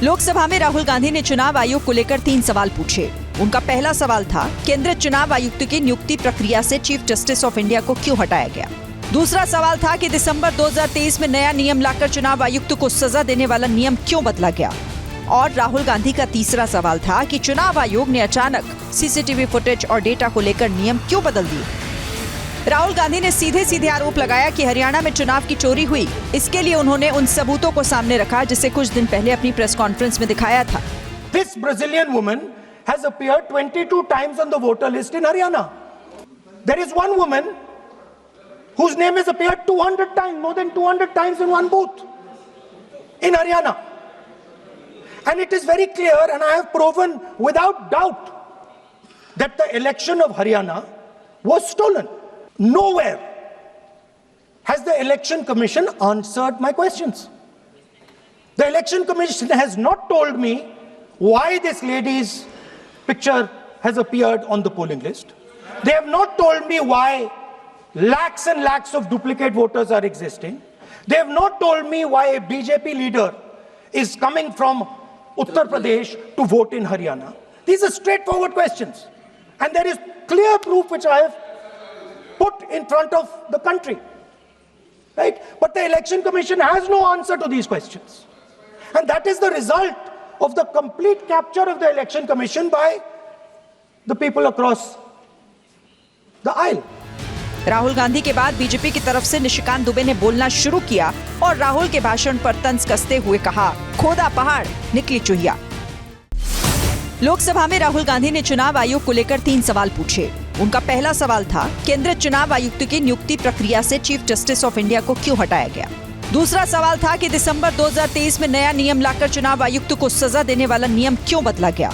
लोकसभा में राहुल गांधी ने चुनाव आयोग को लेकर 3 सवाल पूछे। उनका पहला सवाल था, केंद्रीय चुनाव आयुक्त की नियुक्ति प्रक्रिया से चीफ जस्टिस ऑफ इंडिया को क्यों हटाया गया। दूसरा सवाल था कि दिसंबर 2023 में नया नियम लाकर चुनाव आयुक्त को सजा देने वाला नियम क्यों बदला गया। और राहुल गांधी का तीसरा सवाल था कि चुनाव आयोग ने अचानक सीसीटीवी फुटेज और डेटा को लेकर नियम क्यों बदल दिए। राहुल गांधी ने सीधे सीधे आरोप लगाया कि हरियाणा में चुनाव की चोरी हुई। इसके लिए उन्होंने उन सबूतों को सामने रखा जिसे कुछ दिन पहले अपनी प्रेस कॉन्फ्रेंस में दिखाया था। This Brazilian woman has appeared 22 times on the voter list in Haryana. There is one woman whose name has appeared 200 times, more than 200 times in one booth in Haryana. And it is very clear, and I have proven without doubt that the election of Haryana was stolen. Nowhere has the Election Commission answered my questions. The Election Commission has not told me why this lady's picture has appeared on the polling list. They have not told me why lakhs and lakhs of duplicate voters are existing. They have not told me why a BJP leader is coming from Uttar Pradesh to vote in Haryana. These are straightforward questions. And there is clear proof which I have put in front of the country. Right? But the Election Commission has no answer to these questions. And that is the result of the complete capture of the Election Commission by the people across the aisle. Rahul Gandhi के बाद BJP की तरफ से निशिकांत दुबे ने बोलना शुरू किया और राहुल के भाषण पर तंज कसते हुए कहा, खोदा पहाड़ निकली चुहिया। लोकसभा में राहुल गांधी ने चुनाव आयोग को लेकर 3 सवाल पूछे। उनका पहला सवाल था, केंद्रीय चुनाव आयुक्त की नियुक्ति प्रक्रिया से चीफ जस्टिस ऑफ इंडिया को क्यों हटाया गया। दूसरा सवाल था कि दिसंबर 2023 में नया नियम लाकर चुनाव आयुक्त को सजा देने वाला नियम क्यों बदला गया।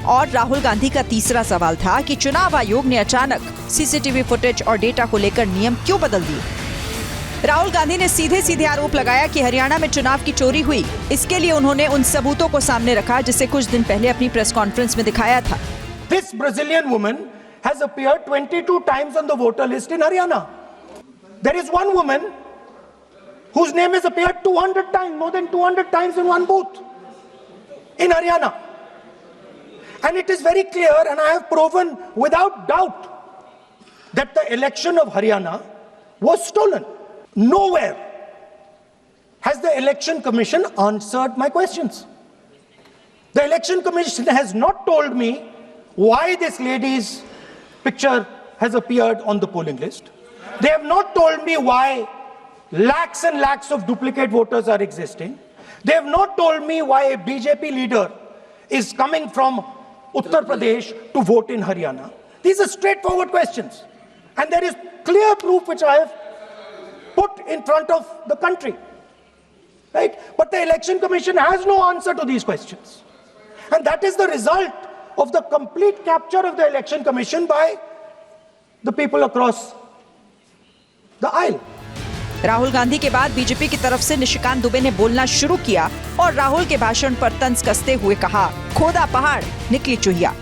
और राहुल गांधी का तीसरा सवाल था कि चुनाव आयोग ने अचानक सीसीटीवी फुटेज और डेटा को लेकर नियम क्यों बदल दिए। राहुल गांधी ने सीधे सीधे आरोप लगाया कि हरियाणा में चुनाव की चोरी हुई। इसके लिए उन्होंने उन सबूतों को सामने रखा जिसे कुछ दिन पहले अपनी प्रेस कॉन्फ्रेंस में दिखाया था। This Brazilian woman has appeared 22 times on the voter list in Haryana. There is one woman whose name has appeared 200 times, more than 200 times in one booth in Haryana. And it is very clear, and I have proven without doubt that the election of Haryana was stolen. Nowhere has the Election Commission answered my questions. The Election Commission has not told me why this lady's picture has appeared on the polling list. They have not told me why lakhs and lakhs of duplicate voters are existing. They have not told me why a BJP leader is coming from Uttar Pradesh to vote in Haryana. These are straightforward questions. And there is clear proof which I have put in front of the country. Right? But the Election Commission has no answer to these questions. And that is the result of the complete capture of the Election Commission by the people across the aisle. Rahul Gandhi के बाद BJP की तरफ से निशिकांत दुबे ने बोलना शुरू किया और राहुल के भाषण पर तंज कसते हुए कहा, खोदा पहाड़ निकली चुहिया।